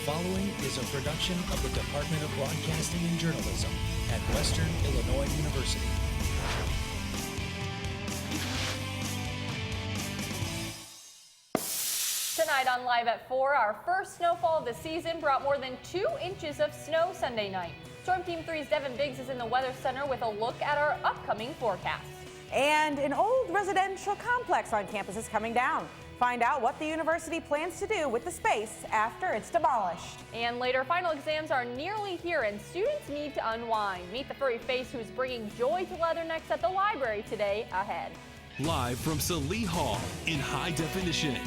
following is a production of the Department of Broadcasting and Journalism at Western Illinois University. Tonight on Live at 4, our first snowfall of the season brought more than 2 inches of snow Sunday night. Storm Team 3's Devin Biggs is in the Weather Center with a look at our upcoming forecast. And an old residential complex on campus is coming down. Find out what the university plans to do with the space after it's demolished. And later, final exams are nearly here and students need to unwind. Meet the furry face who's bringing joy to Leathernecks at the library today ahead. Live from Salee Hall in high definition.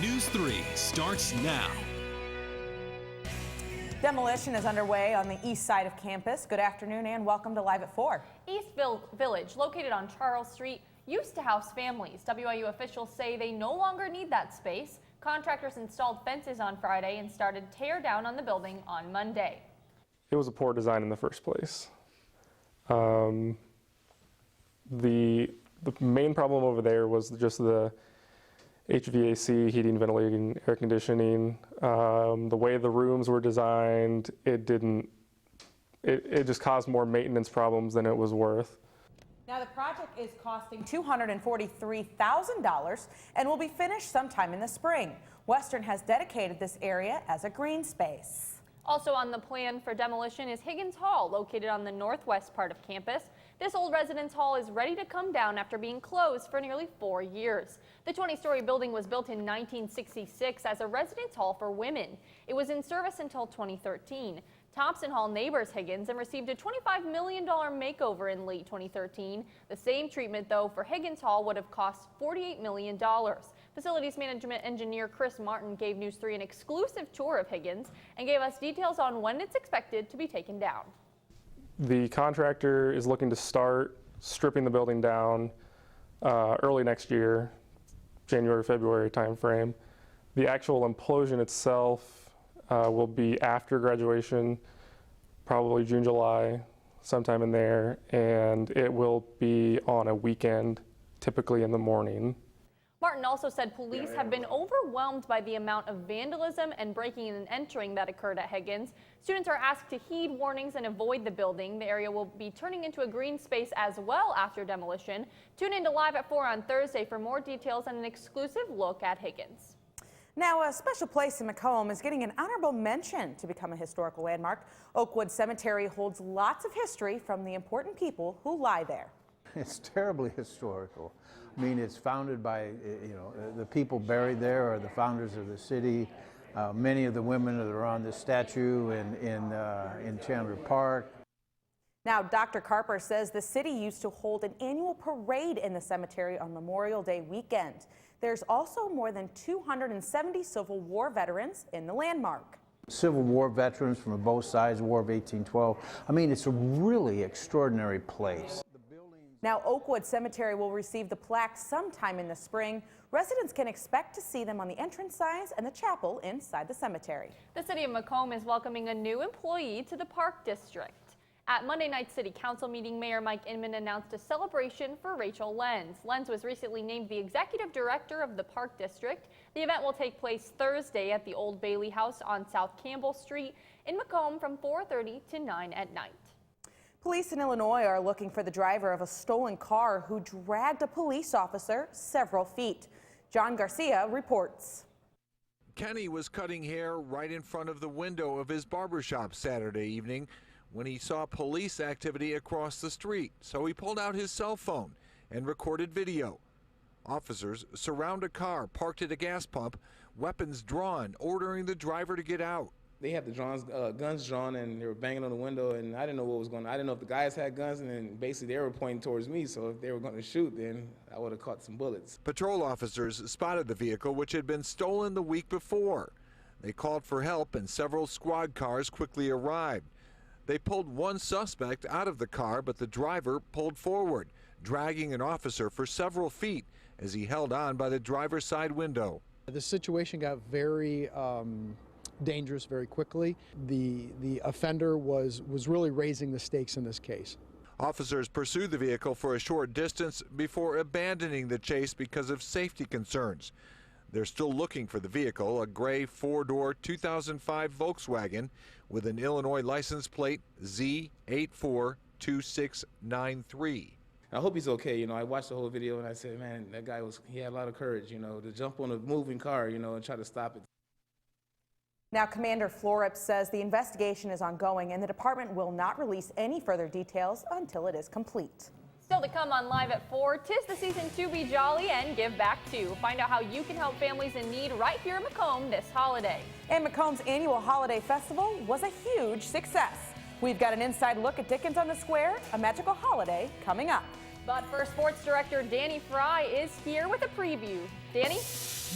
News 3 starts now. Demolition is underway on the east side of campus. Good afternoon and welcome to Live at 4. East Village, located on Charles Street, used to house families. WIU officials say they no longer need that space. Contractors installed fences on Friday and started tear down on the building on Monday. It was a poor design in the first place. The main problem over there was just the HVAC, heating, ventilating, air conditioning. The way the rooms were designed, it just caused more maintenance problems than it was worth. Now the project is costing $243,000 and will be finished sometime in the spring. Western has dedicated this area as a green space. Also on the plan for demolition is Higgins Hall, located on the northwest part of campus. This old residence hall is ready to come down after being closed for nearly 4 years. The 20-story building was built in 1966 as a residence hall for women. It was in service until 2013. Thompson Hall neighbors Higgins and received a $25 million makeover in late 2013. The same treatment, though, for Higgins Hall would have cost $48 million. Facilities management engineer Chris Martin gave News 3 an exclusive tour of Higgins and gave us details on when it's expected to be taken down. The contractor is looking to start stripping the building down early next year, January, February timeframe. The actual implosion itself will be after graduation, probably June, July, sometime in there, and it will be on a weekend, typically in the morning. Martin also said police have been overwhelmed by the amount of vandalism and breaking and entering that occurred at Higgins. Students are asked to heed warnings and avoid the building. The area will be turning into a green space as well after demolition. Tune in to Live at 4 on Thursday for more details and an exclusive look at Higgins. Now, a special place in Macomb is getting an honorable mention to become a historical landmark. Oakwood Cemetery holds lots of history from the important people who lie there. It's terribly historical. I mean, it's founded by, the people buried there are the founders of the city. Many of the women that are on this statue in Chandler Park. Now, Dr. Carper says the city used to hold an annual parade in the cemetery on Memorial Day weekend. There's also more than 270 Civil War veterans in the landmark. Civil War veterans from both sides, War of 1812. I mean, it's a really extraordinary place. Now, Oakwood Cemetery will receive the plaque sometime in the spring. Residents can expect to see them on the entrance signs and the chapel inside the cemetery. The city of Macomb is welcoming a new employee to the Park District. At Monday night's City Council meeting, Mayor Mike Inman announced a celebration for Rachel Lenz. Lenz was recently named the Executive Director of the Park District. The event will take place Thursday at the Old Bailey House on South Campbell Street in Macomb from 4:30 to 9 at night. Police in Illinois are looking for the driver of a stolen car who dragged a police officer several feet. John Garcia reports. Kenny was cutting hair right in front of the window of his barbershop Saturday evening when he saw police activity across the street, so he pulled out his cell phone and recorded video. Officers surround a car parked at a gas pump, weapons drawn, ordering the driver to get out. They had the guns drawn and they were banging on the window, and I didn't know what was going on. I didn't know if the guys had guns, and then basically they were pointing towards me, so if they were going to shoot, then I would have caught some bullets. Patrol officers spotted the vehicle, which had been stolen the week before. They called for help and several squad cars quickly arrived. They pulled one suspect out of the car, but the driver pulled forward, dragging an officer for several feet as he held on by the driver's side window. The situation got very dangerous very quickly. The offender was really raising the stakes in this case. Officers pursued the vehicle for a short distance before abandoning the chase because of safety concerns. They're still looking for the vehicle, a gray four-door 2005 Volkswagen with an Illinois license plate Z842693. I hope he's okay. I watched the whole video and I said, man, he had a lot of courage, to jump on a moving car, and try to stop it. Now, Commander Florup says the investigation is ongoing and the department will not release any further details until it is complete. Still to come on Live at 4, 'tis the season to be jolly and give back too. Find out how you can help families in need right here in Macomb this holiday. And Macomb's annual holiday festival was a huge success. We've got an inside look at Dickens on the Square, a magical holiday, coming up. But first, sports director Danny Fry is here with a preview. Danny?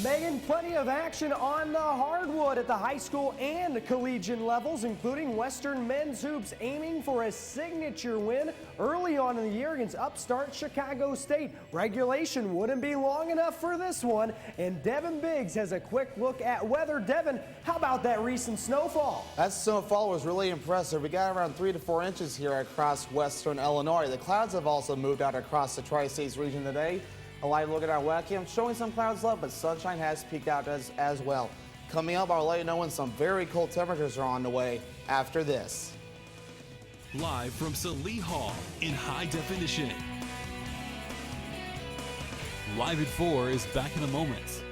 Megan, plenty of action on the hardwood at the high school and the collegiate levels, including Western men's hoops aiming for a signature win early on in the year against upstart Chicago State. Regulation wouldn't be long enough for this one, and Devin Biggs has a quick look at weather. Devin, how about that recent snowfall? That snowfall was really impressive. We got around 3 to 4 inches here across western Illinois. The clouds have also moved out across the Tri-States region today. A live look at our webcam showing some clouds left, but sunshine has peeked out as well. Coming up, I'll let you know when some very cold temperatures are on the way after this. Live from Salee Hall in high definition. Live at 4 is back in a moment.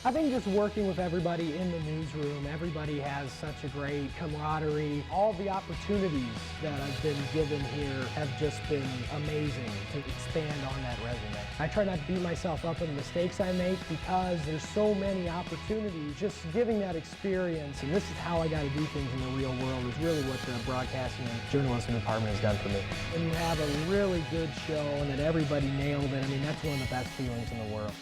I think just working with everybody in the newsroom, everybody has such a great camaraderie. All the opportunities that I've been given here have just been amazing to expand on that resume. I try not to beat myself up on the mistakes I make because there's so many opportunities. Just giving that experience, and this is how I got to do things in the real world, is really what the broadcasting and journalism department has done for me. When you have a really good show and that everybody nailed it, I mean, that's one of the best feelings in the world.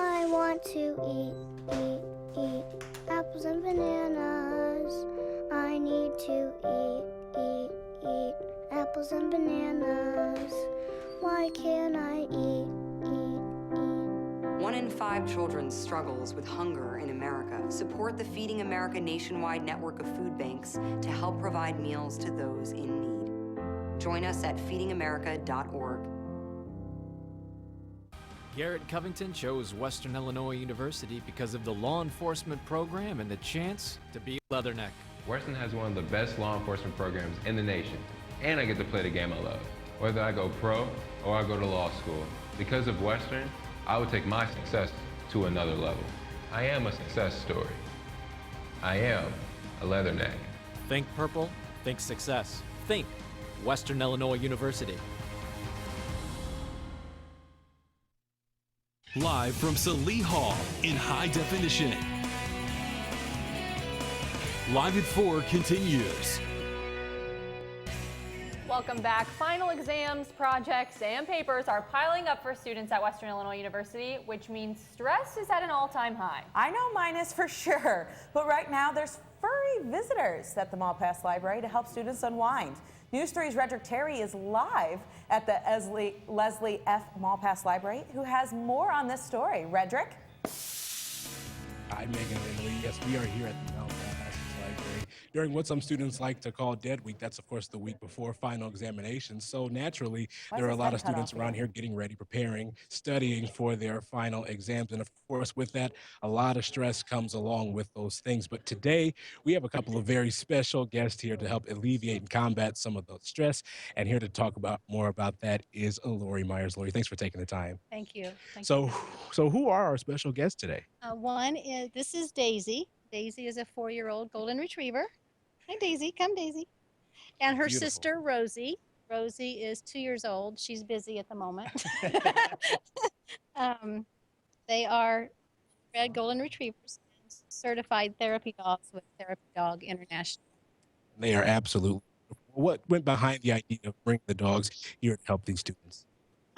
I want to eat apples and bananas. I need to eat apples and bananas. Why can't I eat? 1 in 5 children struggles with hunger in America. Support the Feeding America nationwide network of food banks to help provide meals to those in need. Join us at feedingamerica.org. Garrett Covington chose Western Illinois University because of the law enforcement program and the chance to be a Leatherneck. Western has one of the best law enforcement programs in the nation, and I get to play the game I love. Whether I go pro or I go to law school, because of Western, I would take my success to another level. I am a success story. I am a Leatherneck. Think purple, think success. Think Western Illinois University. Live from Salee Hall in high definition. Live at 4 continues. Welcome back. Final exams, projects, and papers are piling up for students at Western Illinois University, which means stress is at an all-time high. I know mine is for sure, but right now there's furry visitors at the Malpass Library to help students unwind. News 3's Redrick Terry is live at the Leslie F. Malpass Library, who has more on this story. Redrick? Hi, Megan and Emily. Yes, we are here at the Malpass Library during what some students like to call Dead Week. That's, of course, the week before final examinations. So naturally, there are a lot of students around here getting ready, preparing, studying for their final exams. And of course, with that, a lot of stress comes along with those things. But today, we have a couple of very special guests here to help alleviate and combat some of the stress. And here to talk about more about that is Lori Myers. Lori, thanks for taking the time. Thank you. So who are our special guests today? This is Daisy. Daisy is a 4-year-old golden retriever. Hi, Daisy. Come, Daisy. And her Beautiful. sister, Rosie. Rosie is 2 years old. She's busy at the moment. They are red golden retrievers, certified therapy dogs with Therapy Dog International. They are absolutely. What went behind the idea of bringing the dogs here to help these students?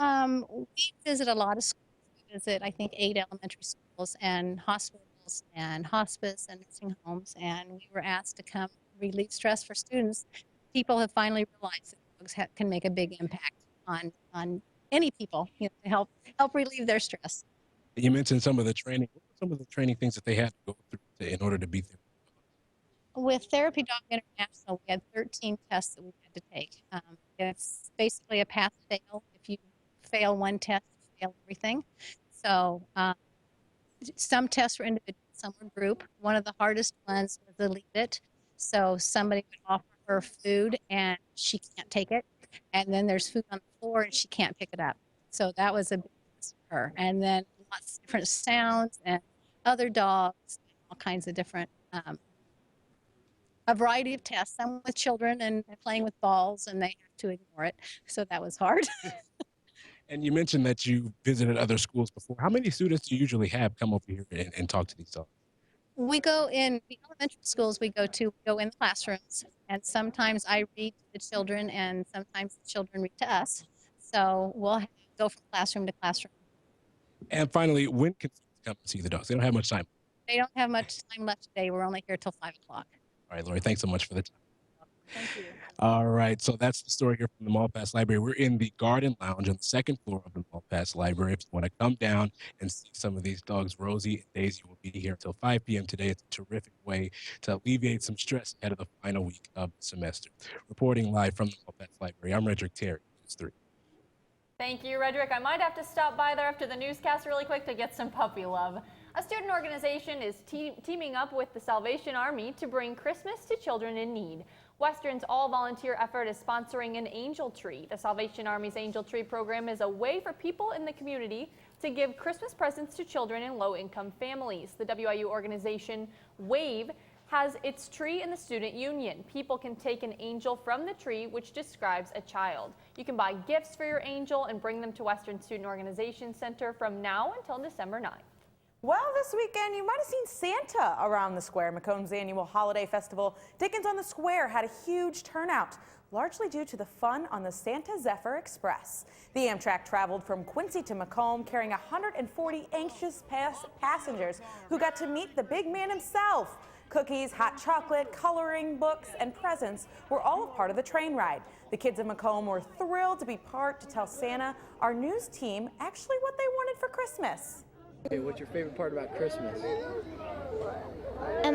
We visit a lot of schools. We visit, I think, 8 elementary schools and hospitals and hospice and nursing homes. And we were asked to come relieve stress for students. People have finally realized that dogs can make a big impact on any people, to help relieve their stress. You mentioned some of the training. What were some of the training things that they had to go through in order to be there? With Therapy Dog International, we had 13 tests that we had to take. It's basically a pass-fail. If you fail one test, you fail everything. So some tests were individual, some were group. One of the hardest ones was the leave it. So somebody would offer her food and she can't take it. And then there's food on the floor and she can't pick it up. So that was a big test for her. And then lots of different sounds and other dogs, all kinds of different a variety of tests, some with children and playing with balls, and they have to ignore it. So that was hard. And you mentioned that you visited other schools before. How many students do you usually have come over here and talk to these dogs? We go in the elementary schools we go in the classrooms, and sometimes I read to the children, and sometimes the children read to us. So we'll go from classroom to classroom. And finally, when can students come and see the dogs? They don't have much time. They don't have much time left today. We're only here till 5 o'clock. All right, Lori, thanks so much for the time. Thank you. All right, so that's the story here from the Mall Pass Library. We're in the Garden Lounge on the second floor of the Mall Pass Library. If you want to come down and see some of these dogs, Rosie and Daisy will be here until 5 p.m. today. It's a terrific way to alleviate some stress ahead of the final week of the semester. Reporting live from the Mall Pass Library, I'm Redrick Terry, NEWS3. Thank you, Redrick. I might have to stop by there after the newscast really quick to get some puppy love. A student organization is teaming up with the Salvation Army to bring Christmas to children in need. Western's all-volunteer effort is sponsoring an angel tree. The Salvation Army's Angel Tree program is a way for people in the community to give Christmas presents to children in low-income families. The WIU organization WAVE has its tree in the student union. People can take an angel from the tree, which describes a child. You can buy gifts for your angel and bring them to Western Student Organization Center from now until December 9th. Well, this weekend you might have seen Santa around the square. Macomb's annual holiday festival, Dickens on the Square, had a huge turnout, largely due to the fun on the Santa Zephyr Express. The Amtrak traveled from Quincy to Macomb, carrying 140 anxious passengers who got to meet the big man himself. Cookies, hot chocolate, coloring books, and presents were all a part of the train ride. The kids of Macomb were thrilled to be part to tell Santa, our news team, actually what they wanted for Christmas. Hey, what's your favorite part about Christmas?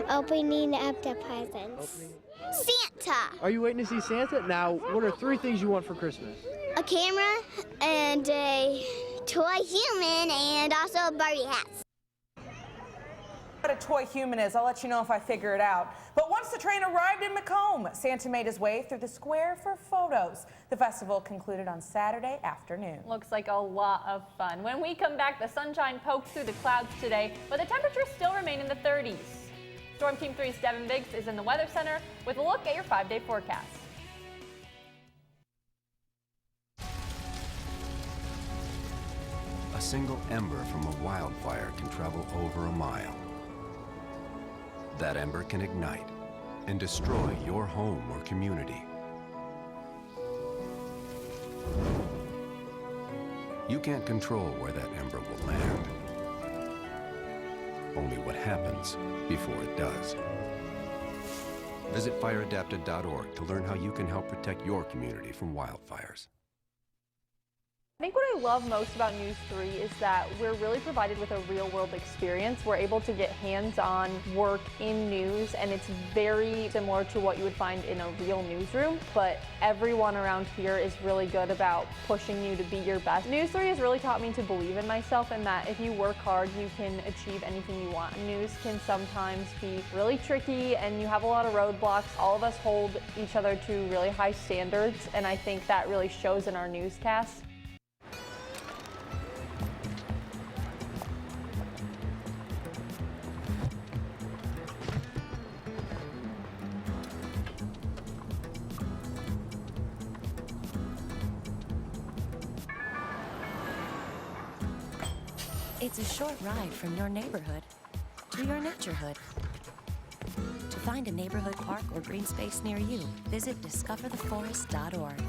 Opening up the presents. Santa! Are you waiting to see Santa? Now, what are 3 things you want for Christmas? A camera and a toy human and also a Barbie hat. What a toy human is, I'll let you know if I figure it out. But once the train arrived in Macomb, Santa made his way through the square for photos. The festival concluded on Saturday afternoon. Looks like a lot of fun. When we come back, the sunshine poked through the clouds today, but the temperatures still remain in the 30s. Storm Team 3's Devin Biggs is in the Weather Center with a look at your 5-day forecast. A single ember from a wildfire can travel over a mile. That ember can ignite and destroy your home or community. You can't control where that ember will land. Only what happens before it does. Visit fireadapted.org to learn how you can help protect your community from wildfires. I think what I love most about News 3 is that we're really provided with a real-world experience. We're able to get hands-on work in news, and it's very similar to what you would find in a real newsroom, but everyone around here is really good about pushing you to be your best. News 3 has really taught me to believe in myself and that if you work hard, you can achieve anything you want. News can sometimes be really tricky, and you have a lot of roadblocks. All of us hold each other to really high standards, and I think that really shows in our newscasts. It's a short ride from your neighborhood to your naturehood. To find a neighborhood park or green space near you, visit discovertheforest.org.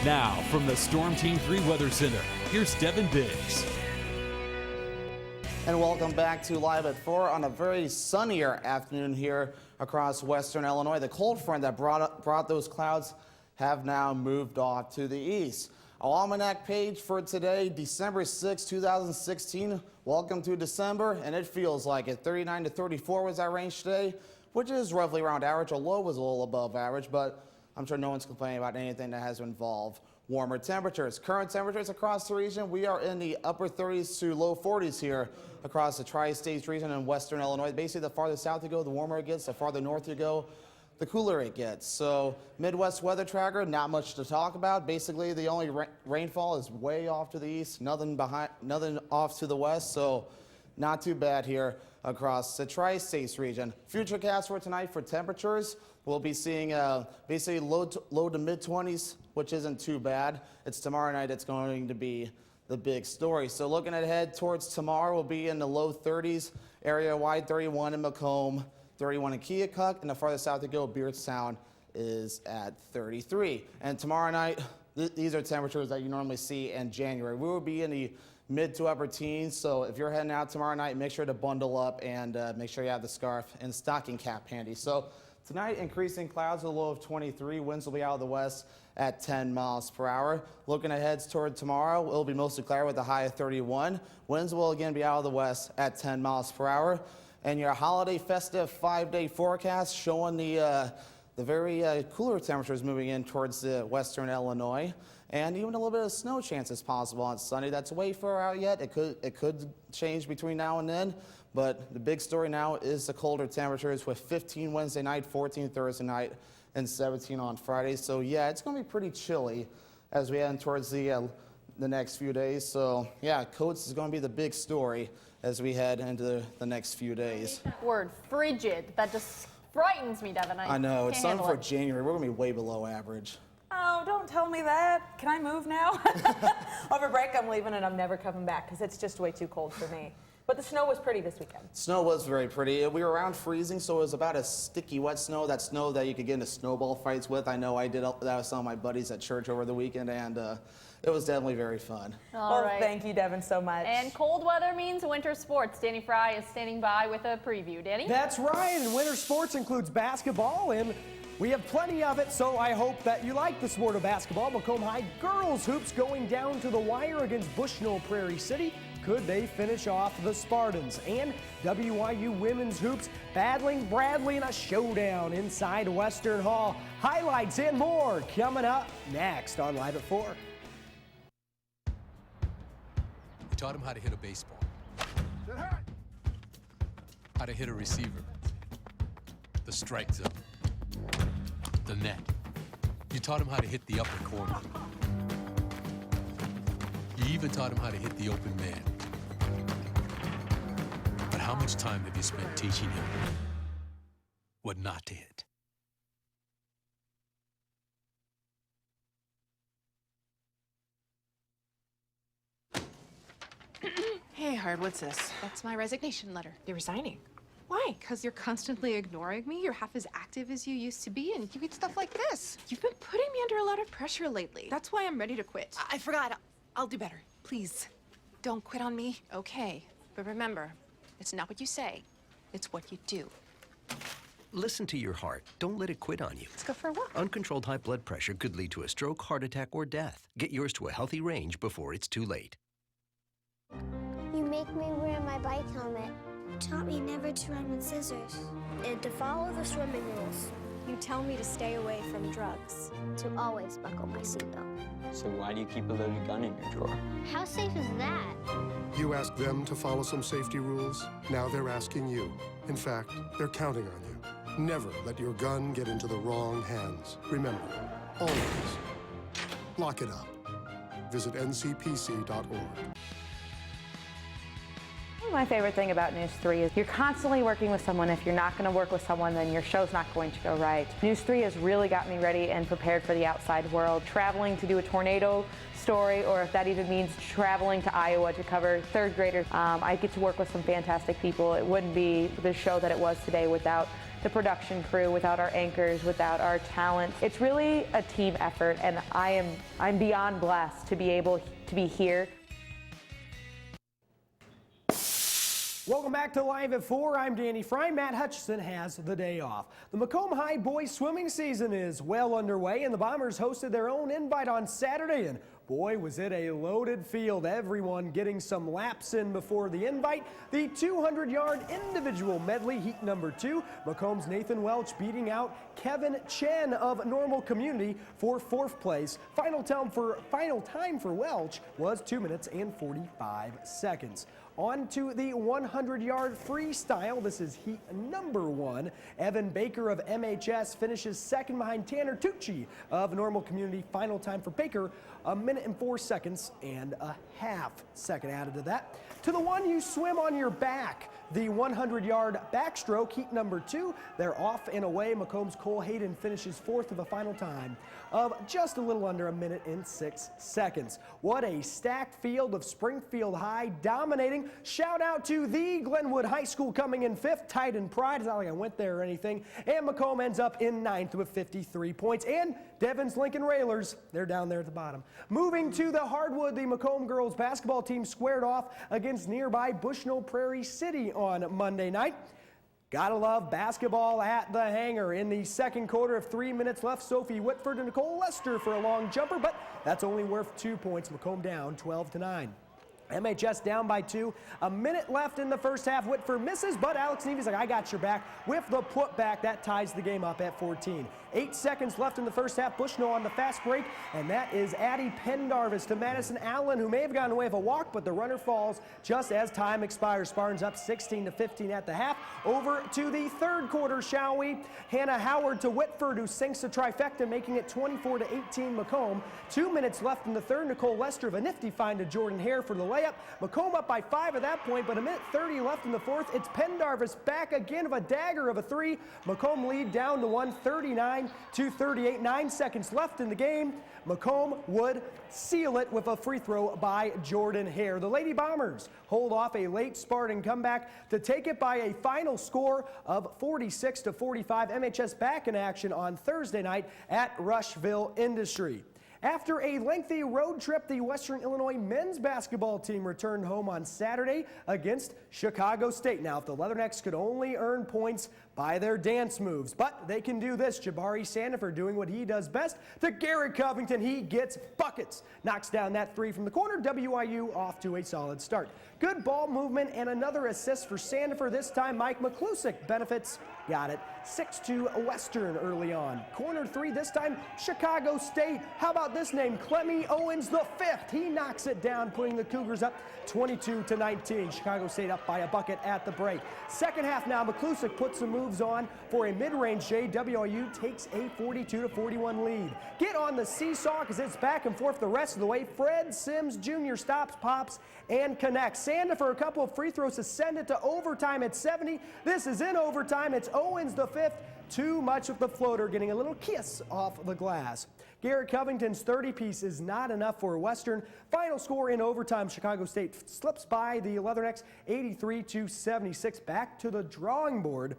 Now, from the Storm Team 3 Weather Center, here's Devin Biggs. And welcome back to Live at 4 on a very sunnier afternoon here across western Illinois. The cold front that brought those clouds have now moved off to the east. Almanac page for today, December 6, 2016. Welcome to December, and it feels like it. 39 to 34 was our range today, which is roughly around average. A low was a little above average, but I'm sure no one's complaining about anything that has involved warmer temperatures. Current temperatures across the region, we are in the upper 30s to low 40s here across the tri-state region in western Illinois. Basically, the farther south you go, the warmer it gets. The farther north you go, the cooler it gets. So Midwest weather tracker, not much to talk about. Basically, the only rainfall is way off to the east, nothing off to the west. So not too bad here across the tri-states region. Futurecast for tonight for temperatures, we'll be seeing basically low to mid 20s, which isn't too bad. It's tomorrow night it's going to be the big story. So looking ahead towards tomorrow, we'll be in the low 30s, area-wide 31 in Macomb, 31 in Keokuk, and the farther south you go, Beardstown is at 33. And tomorrow night, these are temperatures that you normally see in January. We will be in the mid to upper teens, so if you're heading out tomorrow night, make sure to bundle up and make sure you have the scarf and stocking cap handy. So tonight, increasing clouds, a low of 23. Winds will be out of the west at 10 miles per hour. Looking ahead toward tomorrow, it'll be mostly clear with a high of 31. Winds will again be out of the west at 10 miles per hour. And your holiday festive 5-day forecast showing the very cooler temperatures moving in towards the western Illinois. And even a little bit of snow chances possible on Sunday. That's way far out yet. It could change between now and then. But the big story now is the colder temperatures with 15 Wednesday night, 14 Thursday night, and 17 on Friday. So yeah, it's going to be pretty chilly as we head towards the next few days. So yeah, coats is going to be the big story as we head into the next few days. Word frigid. That just frightens me, Devin. I know. It's something for January. We're going to be way below average. Oh, don't tell me that. Can I move now? Over break, I'm leaving and I'm never coming back because it's just way too cold for me. But the snow was pretty this weekend. Snow was very pretty. We were around freezing, so it was about a sticky, wet snow. That snow that you could get into snowball fights with. I know I did that with some of my buddies at church over the weekend, and it was definitely very fun. All right. Thank you, Devin, so much. And cold weather means winter sports. Danny Fry is standing by with a preview. Danny? That's right, and winter sports includes basketball, and we have plenty of it, so I hope that you like the sport of basketball. Macomb High girls hoops going down to the wire against Bushnell Prairie City. Could they finish off the Spartans? And WYU women's hoops battling Bradley in a showdown inside Western Hall. Highlights and more coming up next on Live at 4. We taught him how to hit a baseball, how to hit a receiver, the strike zone, the net. You taught him how to hit the upper corner. You even taught him how to hit the open man. But how much time have you spent teaching him what not to hit? Hey, Hard, what's this? That's my resignation letter. You're resigning? Why? Because you're constantly ignoring me. You're half as active as you used to be, and you get stuff like this. You've been putting me under a lot of pressure lately. That's why I'm ready to quit. I forgot. I'll do better. Please, don't quit on me. Okay. But remember, it's not what you say. It's what you do. Listen to your heart. Don't let it quit on you. Let's go for a walk. Uncontrolled high blood pressure could lead to a stroke, heart attack, or death. Get yours to a healthy range before it's too late. You make me wear my bike helmet. You taught me never to run with scissors. And to follow the swimming rules. You tell me to stay away from drugs. To always buckle my seatbelt. So why do you keep a loaded gun in your drawer? How safe is that? You asked them to follow some safety rules. Now they're asking you. In fact, they're counting on you. Never let your gun get into the wrong hands. Remember, always lock it up. Visit ncpc.org. My favorite thing about News 3 is you're constantly working with someone. If you're not going to work with someone, then your show's not going to go right. News 3 has really got me ready and prepared for the outside world. Traveling to do a tornado story, or if that even means traveling to Iowa to cover third graders. I get to work with some fantastic people. It wouldn't be the show that it was today without the production crew, without our anchors, without our talent. It's really a team effort, and I'm beyond blessed to be able to be here. Welcome back to Live at 4. I'm Danny Fry. Matt Hutchison has the day off. The Macomb High boys swimming season is well underway, and the Bombers hosted their own invite on Saturday, and boy, was it a loaded field. Everyone getting some laps in before the invite. The 200-yard individual medley, heat number 2. Macomb's Nathan Welch beating out Kevin Chen of Normal Community for 4th place. Final time for Welch was 2 minutes and 45 seconds. On to the 100-yard freestyle. This is heat number 1. Evan Baker of MHS finishes second behind Tanner Tucci of Normal Community. Final time for Baker, 1 minute and 4 seconds and a half second added to that. To the one you swim on your back, the 100-yard backstroke, heat number 2. They're off and away. Macomb's Cole Hayden finishes 4th with a final time of just a little under 1 minute and 6 seconds. What a stacked field of Springfield High dominating. Shout out to the Glenwood High School coming in 5th, tied in pride. It's not like I went there or anything. And Macomb ends up in 9th with 53 points. And Devon's Lincoln Railers, they're down there at the bottom. Moving to the hardwood, the Macomb girls basketball team squared off against nearby Bushnell Prairie City on Monday night. Gotta love basketball at the hangar. In the second quarter of 3 minutes left, Sophie Whitford and Nicole Lester for a long jumper, but that's only worth 2 points. Macomb down 12-9. MHS down by 2. 1 minute left in the first half. Whitford misses, but Alex Nevy's like, I got your back with the putback. That ties the game up at 14. 8 seconds left in the first half. Bushnell on the fast break, and that is Addie Pendarvis to Madison Allen, who may have gotten away with a walk, but the runner falls just as time expires. Spartans up 16-15 at the half. Over to the third quarter, shall we? Hannah Howard to Whitford, who sinks the trifecta, making it 24-18 Macomb. 2 minutes left in the third. Nicole Lester of a nifty find to Jordan Hare for the layup. Macomb up by 5 at that point, but 1 minute 30 left in the fourth. It's Pendarvis back again of a dagger of a 3. Macomb lead down to 139-38. 9 seconds left in the game. Macomb would seal it with a free throw by Jordan Hare. The Lady Bombers hold off a late Spartan comeback to take it by a final score of 46-45. MHS back in action on Thursday night at Rushville Industry. After a lengthy road trip, the Western Illinois men's basketball team returned home on Saturday against Chicago State. Now, if the Leathernecks could only earn points by their dance moves, but they can do this. Jabari Sandifer doing what he does best to Garrett Covington. He gets buckets. Knocks down that 3 from the corner. WIU off to a solid start. Good ball movement and another assist for Sandifer. This time, Mike McClusick benefits. Got it. 6-2 Western early on. Corner 3, this time Chicago State. How about this name? Clemmy Owens the 5th. He knocks it down, putting the Cougars up 22-19. Chicago State up by a bucket at the break. Second half now, McClusick puts some moves on for a mid-range J. WIU takes a 42-41 lead. Get on the seesaw because it's back and forth the rest of the way. Fred Sims Jr. stops, pops, and connects. Sandifer a couple of free throws to send it to overtime at 70. This is in overtime. It's Owens the 5th. Too much of the floater, getting a little kiss off the glass. Garrett Covington's 30-piece is not enough for Western. Final score in overtime, Chicago State slips by the Leathernecks 83-76. Back to the drawing board.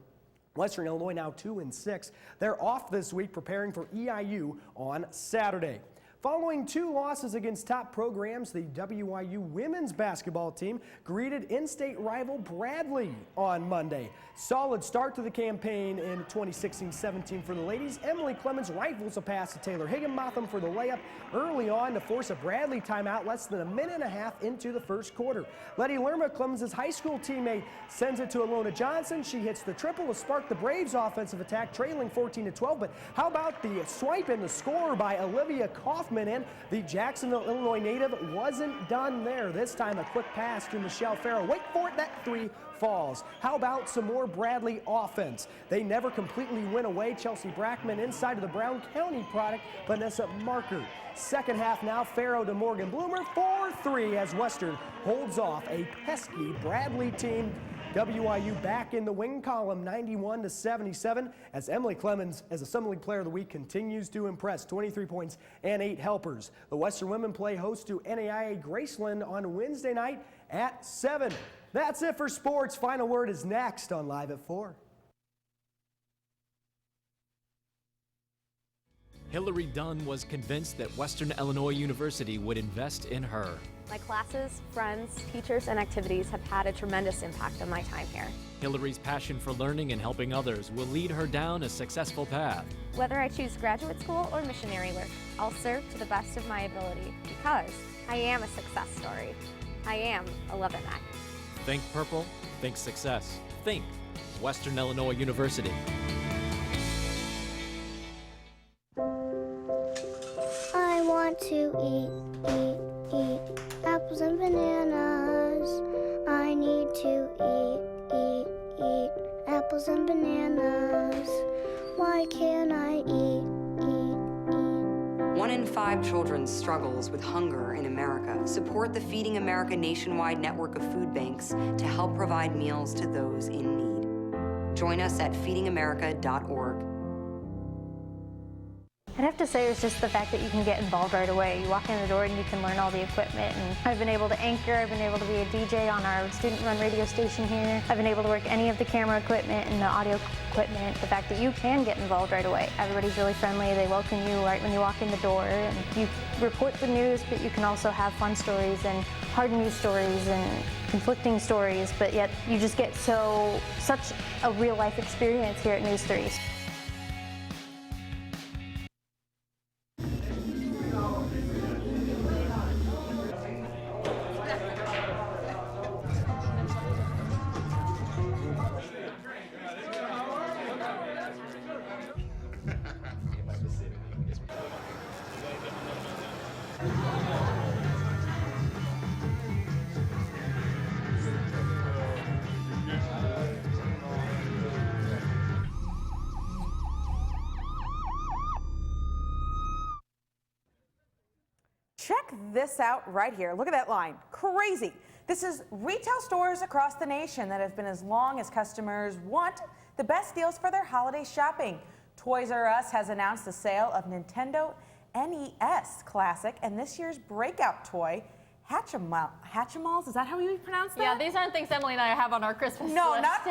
Western Illinois now 2-6. They're off this week preparing for EIU on Saturday. Following 2 losses against top programs, the WIU women's basketball team greeted in-state rival Bradley on Monday. Solid start to the campaign in 2016-17 for the ladies. Emily Clemens rifles a pass to Taylor Higginbotham for the layup early on to force a Bradley timeout less than a minute and a half into the first quarter. Letty Lerma, Clemens' high school teammate, sends it to Alona Johnson. She hits the triple to spark the Braves' offensive attack, trailing 14-12. But how about the swipe and the score by Olivia Kaufman? And the Jacksonville, Illinois native wasn't done there. This time a quick pass to Michelle Farrow. Wait for it, that 3 falls. How about some more Bradley offense? They never completely went away. Chelsea Brackman inside of the Brown County product, Vanessa Marker. Second half now, Farrow to Morgan Bloomer, 4-3 as Western holds off a pesky Bradley team. WIU back in the win column, 91-77, as Emily Clemens, as Assembly Player of the Week, continues to impress. 23 points and 8 helpers. The Western women play host to NAIA Graceland on Wednesday night at 7. That's it for sports. Final word is next on Live at 4. Hillary Dunn was convinced that Western Illinois University would invest in her. My classes, friends, teachers, and activities have had a tremendous impact on my time here. Hillary's passion for learning and helping others will lead her down a successful path. Whether I choose graduate school or missionary work, I'll serve to the best of my ability because I am a success story. I am a Leatherneck. Think purple, think success. Think Western Illinois University. I want to eat apples and bananas. I need to eat apples and bananas. Why can't I eat? 1 in 5 children struggles with hunger in America. Support the Feeding America nationwide network of food banks to help provide meals to those in need. Join us at feedingamerica.org. I'd have to say it was just the fact that you can get involved right away. You walk in the door and you can learn all the equipment. And I've been able to anchor, I've been able to be a DJ on our student-run radio station here. I've been able to work any of the camera equipment and the audio equipment. The fact that you can get involved right away. Everybody's really friendly. They welcome you right when you walk in the door. And you report the news, but you can also have fun stories and hard news stories and conflicting stories. But yet you just get such a real-life experience here at News 3. Check this out right here. Look at that line. Crazy. This is retail stores across the nation that have been as long as customers want the best deals for their holiday shopping. Toys R Us has announced the sale of Nintendo NES Classic and this year's breakout toy, Hatchimals. Is that how you pronounce that? Yeah, these aren't things Emily and I have on our Christmas list. No, not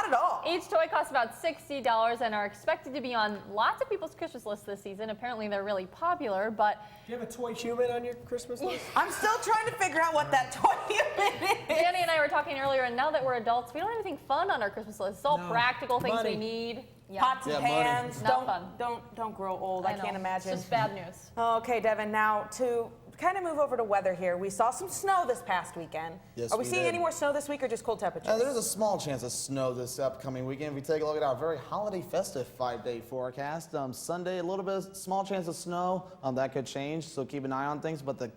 at all. Each toy costs about $60 and are expected to be on lots of people's Christmas lists this season. Apparently they're really popular, but... Do you have a toy human on your Christmas list? I'm still trying to figure out what that toy human is. Danny and I were talking earlier, and now that we're adults, we don't have anything fun on our Christmas list. It's all practical things we need. Yeah. Pots and pans. Not fun. Don't grow old. I can't imagine. It's just bad news. Okay, Devin, now to kind of move over to weather here. We saw some snow this past weekend. Yes, Are we we seeing did. any more snow this week or just cold temperatures? There's a small chance of snow this upcoming weekend. If we take a look at our very holiday festive 5-day forecast, Sunday, a little bit of small chance of snow. That could change, so keep an eye on things. But the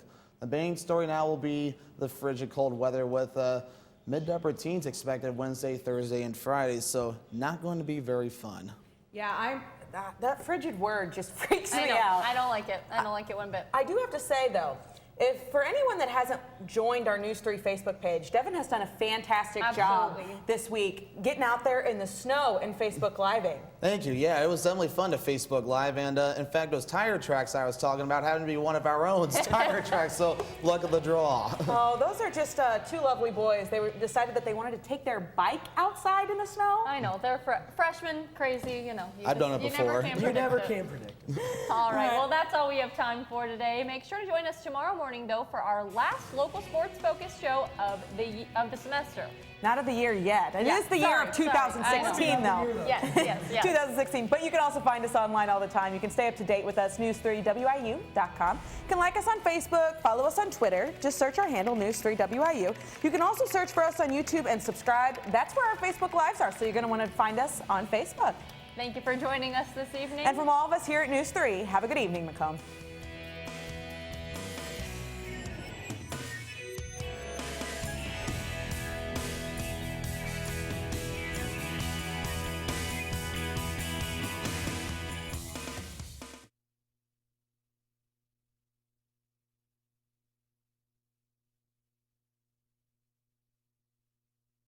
main story now will be the frigid cold weather with mid to upper teens expected Wednesday, Thursday, and Friday. So not going to be very fun. Yeah, that frigid word just freaks me I know. out. I don't like it. I don't like it one bit. I do have to say, though, if for anyone that hasn't joined our News 3 Facebook page, Devin has done a fantastic job this week getting out there in the snow and Facebook Living. Thank you. Yeah, it was definitely fun to Facebook Live, and in fact, those tire tracks I was talking about happened to be one of our own tire tracks, so luck of the draw. Oh, those are just two lovely boys. They decided that they wanted to take their bike outside in the snow. I know, they're freshmen, crazy, you know. I've done it before. You never can predict. All right, well, that's all we have time for today. Make sure to join us tomorrow morning, though, for our last local sports-focused show of the semester. Not of the year yet. It is the year of 2016, though. Yes. 2016. But you can also find us online all the time. You can stay up to date with us, news3wiu.com. You can like us on Facebook, follow us on Twitter. Just search our handle, News3WIU. You can also search for us on YouTube and subscribe. That's where our Facebook Lives are, so you're going to want to find us on Facebook. Thank you for joining us this evening. And from all of us here at News 3, have a good evening, Macomb.